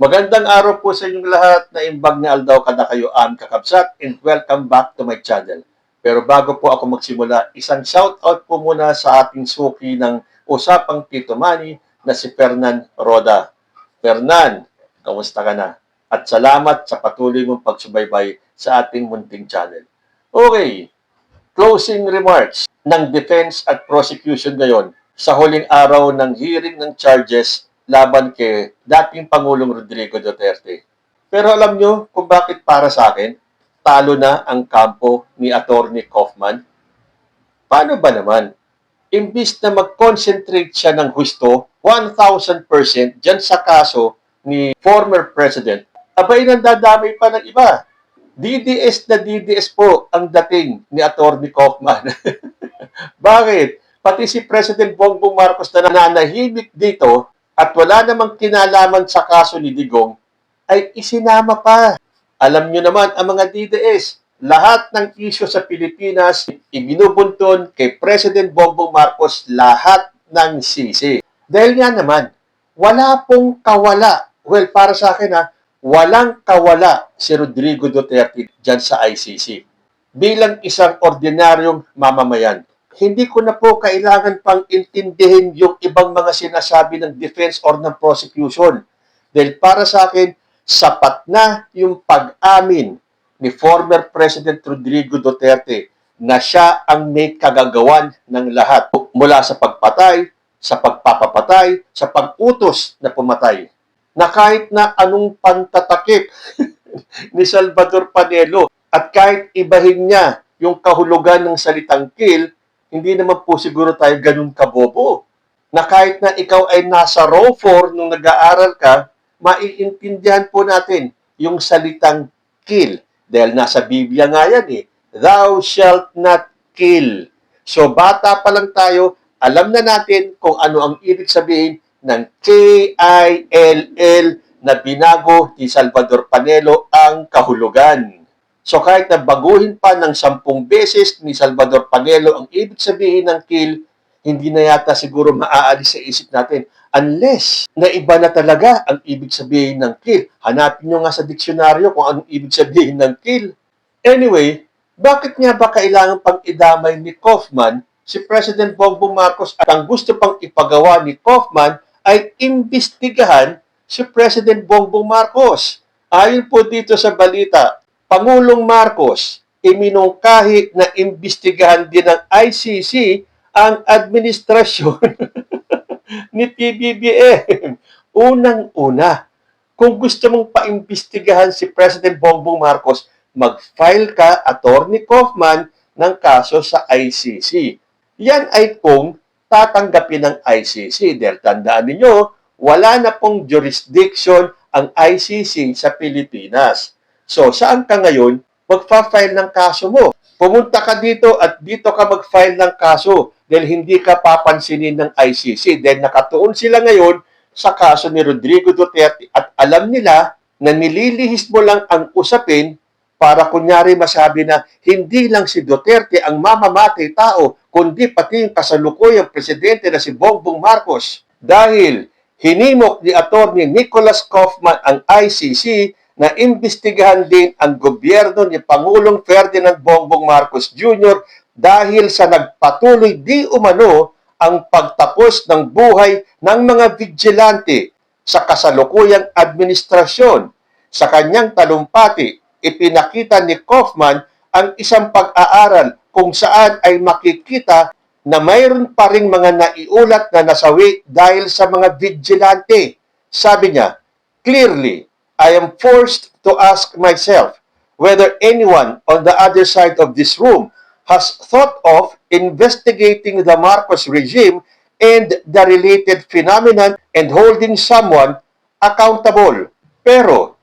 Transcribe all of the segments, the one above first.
Magandang araw po sa inyong lahat na imbag na aldaw kada kayo kakabsat and welcome back to my channel. Pero bago po ako magsimula, isang shoutout po muna sa ating suki ng Usapang Tito Manny na si Fernan Roda. Fernan, kamusta ka na? At salamat sa patuloy mong pagsubaybay sa ating munting channel. Okay, closing remarks ng defense at prosecution ngayon sa huling araw ng hearing ng charges laban kay dating Pangulong Rodrigo Duterte. Pero alam nyo kung bakit para sa akin, talo na ang kampo ni Attorney Kaufman? Paano ba naman? Imbis na mag-concentrate siya ng husto, 1,000% dyan sa kaso ni former President, abay nandadamay pa ng iba. DDS na DDS po ang dating ni Attorney Kaufman. Bakit? Pati si President Bongbong Marcos na nananahimik dito at wala namang kinalaman sa kaso ni Digong, ay isinama pa. Alam nyo naman, ang mga DDS, lahat ng isyo sa Pilipinas, ibinubunton kay President Bongbong Marcos lahat ng sisi. Dahil nga naman, wala pong kawala. Well, para sa akin walang kawala si Rodrigo Duterte dyan sa ICC. Bilang isang ordinaryong mamamayan, hindi ko na po kailangan pang intindihin yung ibang mga sinasabi ng defense or ng prosecution. Dahil para sa akin, sapat na yung pag-amin ni former President Rodrigo Duterte na siya ang may kagagawan ng lahat. Mula sa pagpatay, sa pagpapapatay, sa pag-utos na pumatay. Na kahit na anong pantatakip ni Salvador Panelo at kahit ibahin niya yung kahulugan ng salitang kill, hindi naman po siguro tayo ganun kabobo. Na kahit na ikaw ay nasa row 4 nung nag-aaral ka, maiintindihan po natin yung salitang kill. Dahil nasa Biblia nga yan Thou shalt not kill. So bata pa lang tayo, alam na natin kung ano ang ibig sabihin ng K-I-L-L na binago ni Salvador Panelo ang kahulugan. So kahit na baguhin pa ng 10 beses ni Salvador Panelo ang ibig sabihin ng kill, hindi na yata siguro maaalis sa isip natin unless na iba na talaga ang ibig sabihin ng kill. Hanapin nyo nga sa diksyonaryo kung anong ibig sabihin ng kill. Anyway, bakit nga ba kailangan pang idamay ni Kaufman si President Bongbong Marcos at ang gusto pang ipagawa ni Kaufman ay imbestigahan si President Bongbong Marcos? Ayon po dito sa balita, Pangulong Marcos iminungkahi na imbestigahan din ng ICC ang administrasyon ni PBBM. Unang-una, kung gusto mong paimbestigahan si President Bongbong Marcos, mag-file ka, Attorney Kaufman, ng kaso sa ICC. Yan ay kung tatanggapin ng ICC. Dahil tandaan ninyo, wala na pong jurisdiction ang ICC sa Pilipinas. So, saan ka ngayon magpa-file ng kaso mo? Pumunta ka dito at dito ka mag-file ng kaso dahil hindi ka papansinin ng ICC. Dahil nakatuon sila ngayon sa kaso ni Rodrigo Duterte at alam nila na nililihis mo lang ang usapin para kunyari masabi na hindi lang si Duterte ang mamamatay tao, kundi pati yung kasalukuyang presidente na si Bongbong Marcos. Dahil hinimok ni Attorney Nicholas Kaufman ang ICC na imbestigahan din ang gobyerno ni Pangulong Ferdinand Bongbong Marcos Jr. dahil sa nagpatuloy di umano ang pagtapos ng buhay ng mga vigilante sa kasalukuyang administrasyon. Sa kanyang talumpati, ipinakita ni Kaufman ang isang pag-aaral kung saan ay makikita na mayroon pa ring mga naiulat na nasawi dahil sa mga vigilante. Sabi niya, clearly, I am forced to ask myself whether anyone on the other side of this room has thought of investigating the Marcos regime and the related phenomenon and holding someone accountable. Pero,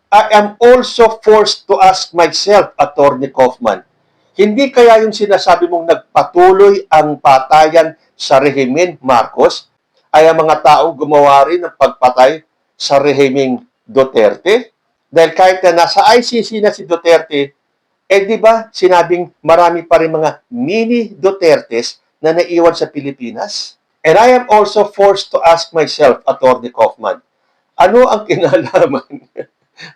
I am also forced to ask myself, Attorney Kaufman, hindi kaya yung sinasabi mong nagpatuloy ang patayan sa rehimen Marcos ay ang mga taong gumawa rin ng pagpatay sa rehimeng Duterte? Dahil kahit na nasa ICC na si Duterte, di ba sinabing marami pa rin mga mini Dutertes na naiwan sa Pilipinas? And I am also forced to ask myself, Attorney Kaufman, Ano ang kinalaman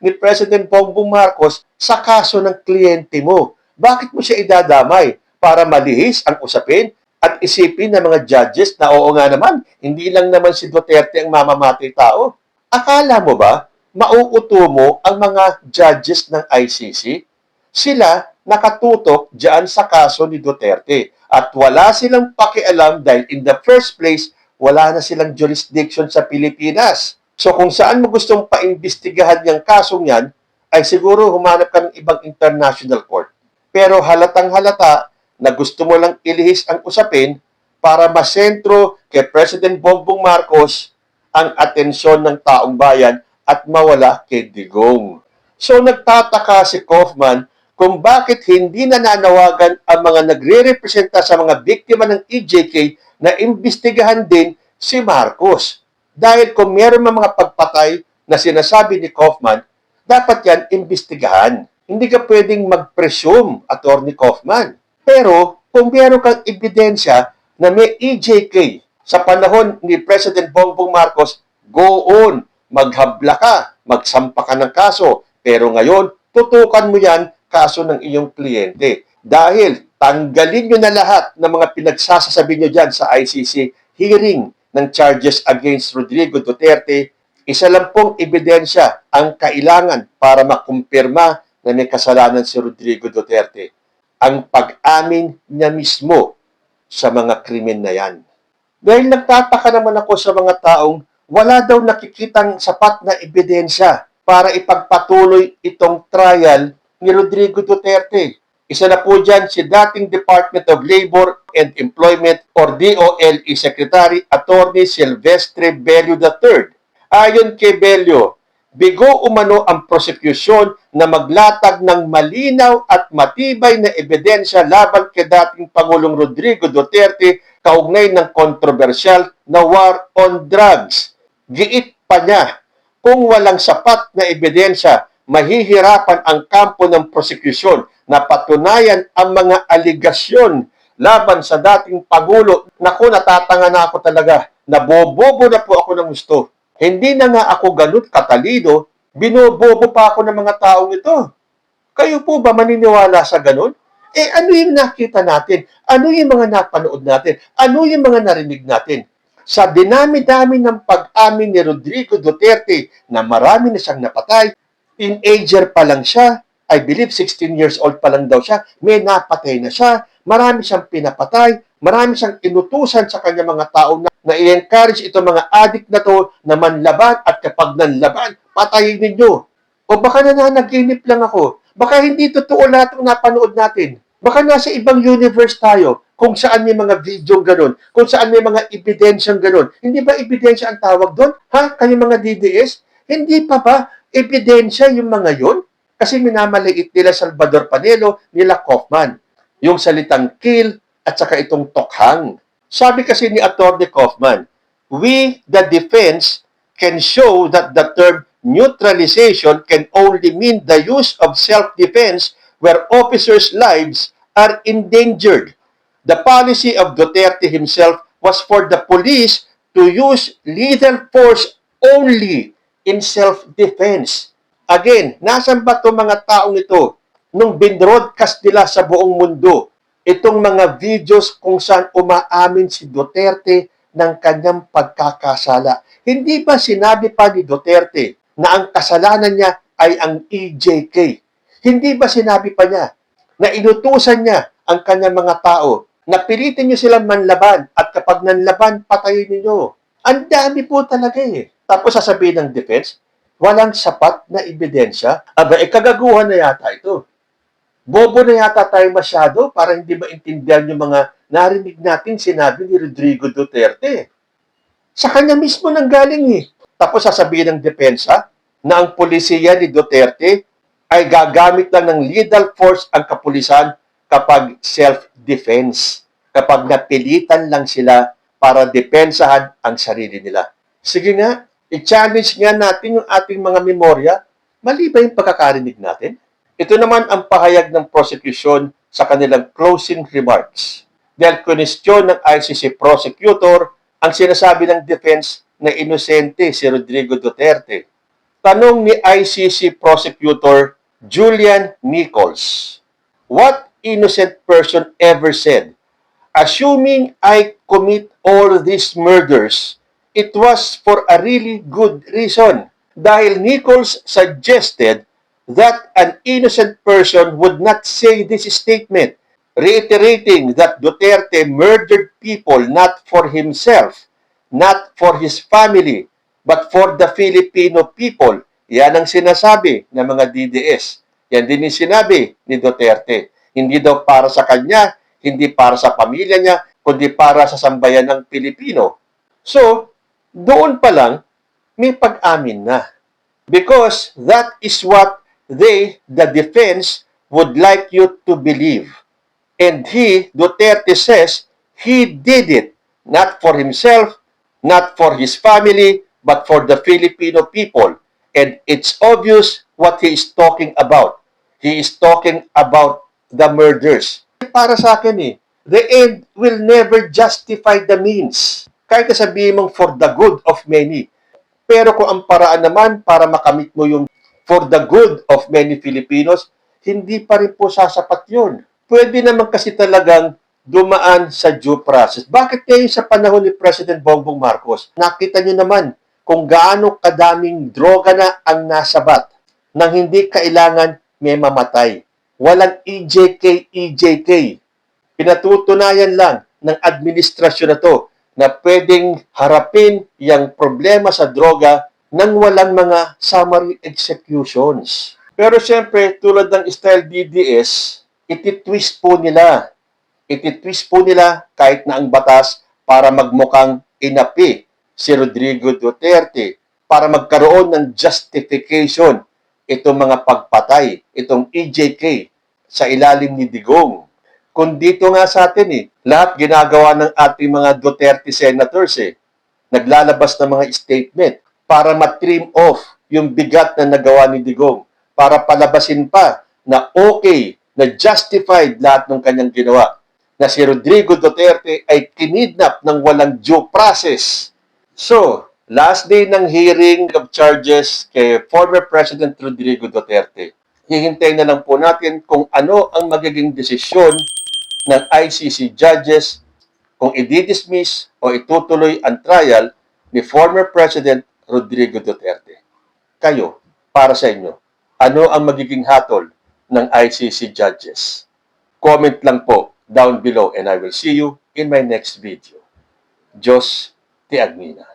ni President Bongbong Marcos sa kaso ng kliyente mo? Bakit mo siya idadamay para malihis ang usapin at isipin ng mga judges na oo nga naman, hindi lang naman si Duterte ang mamamatay tao? Akala mo ba mauuto mo ang mga judges ng ICC? Sila nakatutok diyan sa kaso ni Duterte at wala silang pakialam dahil in the first place, wala na silang jurisdiction sa Pilipinas. So kung saan mo gustong paimbestigahan yung kasong yan, ay siguro humanap ka ng ibang international court. Pero halatang halata na gusto mo lang ilihis ang usapin para masentro kay President Bongbong Marcos ang atensyon ng taong bayan at mawala kay Digong. So nagtataka si Kaufman kung bakit hindi nananawagan ang mga nagre-representa sa mga biktima ng EJK na imbestigahan din si Marcos. Dahil kung meron mga pagpatay na sinasabi ni Kaufman, dapat yan imbestigahan. Hindi ka pwedeng mag-presume, Attorney Kaufman. Pero kung meron kang ebidensya na may EJK sa panahon ni President Bongbong Marcos, go on, maghabla ka, magsampa ka ng kaso. Pero ngayon, tutukan mo yan kaso ng iyong kliyente. Dahil tanggalin nyo na lahat ng mga pinagsasasabi nyo dyan sa ICC hearing ng charges against Rodrigo Duterte, isa lang pong ebidensya ang kailangan para makumpirma na may kasalanan si Rodrigo Duterte. Ang pag-amin niya mismo sa mga krimen na yan. Dahil nagtataka naman ako sa mga taong wala daw nakikitang sapat na ebidensya para ipagpatuloy itong trial ni Rodrigo Duterte. Isa na po dyan si dating Department of Labor and Employment or DOLE Secretary Attorney Silvestre Bello III. Ayon kay Bello, bigo umano ang prosekusyon na maglatag ng malinaw at matibay na ebidensya laban kay dating Pangulong Rodrigo Duterte kaugnay ng kontrobersyal na war on drugs. Giit pa niya, kung walang sapat na ebidensya, mahihirapan ang kampo ng prosekusyon na patunayan ang mga aligasyon laban sa dating Pangulo. Naku, natatanga na ako talaga. Nabobobo na po ako ng gusto. Hindi na nga ako ganun katalino, binobobo pa ako ng mga taong ito. Kayo po ba maniniwala sa ganun? Eh ano yung nakita natin? Ano yung mga napanood natin? Ano yung mga narinig natin? Sa dinami-dami ng pag-amin ni Rodrigo Duterte na marami na siyang napatay, teenager pa lang siya, I believe 16 years old pa lang daw siya, may napatay na siya, marami siyang pinapatay, marami siyang inutusan sa kanya mga tao na i-encourage itong mga addict na to na manlaban at kapag nanlaban, patayin ninyo. O baka nananaginip lang ako, baka hindi totoo lahat ng napanood natin. Baka nasa ibang universe tayo kung saan may mga video ganun, kung saan may mga ebidensyang ganun. Hindi ba ebidensya ang tawag doon? Ha? Kayo mga DDS? Hindi pa ba ebidensya yung mga yun? Kasi minamaliit nila Salvador Panelo, nila Kaufman. Yung salitang kill at saka itong tokhang. Sabi kasi ni Atty. Kaufman, we, the defense, can show that the term neutralization can only mean the use of self-defense where officers' lives are endangered. The policy of Duterte himself was for the police to use lethal force only in self-defense. Again, nasan ba itong mga taong ito nung binroadcast nila sa buong mundo itong mga videos kung saan umaamin si Duterte ng kanyang pagkakasala? Hindi ba sinabi pa ni Duterte na ang kasalanan niya ay ang EJK? Hindi ba sinabi pa niya na inutusan niya ang kanyang mga tao na pilitin niyo silang manlaban at kapag nanlaban, patayin niyo? Ang dami po talaga eh. Tapos sasabihin ng defense, walang sapat na ebidensya. Aba, kagaguhan na yata ito. Bobo na yata tayo masyado para hindi maintindihan yung mga narinig natin sinabi ni Rodrigo Duterte. Sa kanya mismo nang galing eh. Tapos sasabihin ng depensa na ang polisiya ni Duterte ay gagamit lang ng lethal force ang kapulisan kapag self-defense. Kapag napilitan lang sila para depensahan ang sarili nila. Sige nga, i-challenge nga natin yung ating mga memorya. Mali ba yung pagkakarinig natin? Ito naman ang pahayag ng prosecution sa kanilang closing remarks. Dahil kwestiyon ng ICC prosecutor, ang sinasabi ng defense, na inosente si Rodrigo Duterte. Tanong ni ICC Prosecutor Julian Nichols, what innocent person ever said, assuming I commit all these murders, it was for a really good reason? Dahil Nichols suggested that an innocent person would not say this statement, reiterating that Duterte murdered people not for himself, not for his family, but for the Filipino people. Yan ang sinasabi ng mga DDS. Yan din yung sinabi ni Duterte. Hindi daw para sa kanya, hindi para sa pamilya niya, kundi para sa sambayan ng Pilipino. So, doon pa lang, may pag-amin na. Because that is what they, the defense, would like you to believe. And he, Duterte, says he did it not for himself, not for his family, but for the Filipino people. And it's obvious what he is talking about. He is talking about the murders. Para sa akin the end will never justify the means. Kahit sabihin mong for the good of many. Pero kung ang paraan naman para makamit mo yung for the good of many Filipinos, hindi pa rin po sasapat yun. Pwede naman kasi talagang dumaan sa due process. Bakit ngayon sa panahon ni President Bongbong Marcos, nakita nyo naman kung gaano kadaming droga na ang nasabat nang hindi kailangan may mamatay. Walang EJK. Pinatutunayan lang ng administrasyon na to na pwedeng harapin yung problema sa droga nang walang mga summary executions. Pero siyempre, tulad ng style DDS, ititwist po nila. Ititwist po nila kahit na ang batas para magmukhang inapi si Rodrigo Duterte, para magkaroon ng justification itong mga pagpatay, itong EJK sa ilalim ni Digong. Kung dito nga sa atin lahat ginagawa ng ating mga Duterte senators naglalabas ng mga statement para matrim off yung bigat na nagawa ni Digong, para palabasin pa na okay, na justified lahat ng kanyang ginawa, na si Rodrigo Duterte ay kinidnap ng walang due process. So, last day ng hearing of charges kay former President Rodrigo Duterte, hihintayin na lang po natin kung ano ang magiging desisyon ng ICC judges kung i-dismiss o itutuloy ang trial ni former President Rodrigo Duterte. Kayo, para sa inyo, ano ang magiging hatol ng ICC judges? Comment lang po down below and I will see you in my next video. Diyos ti Agmina.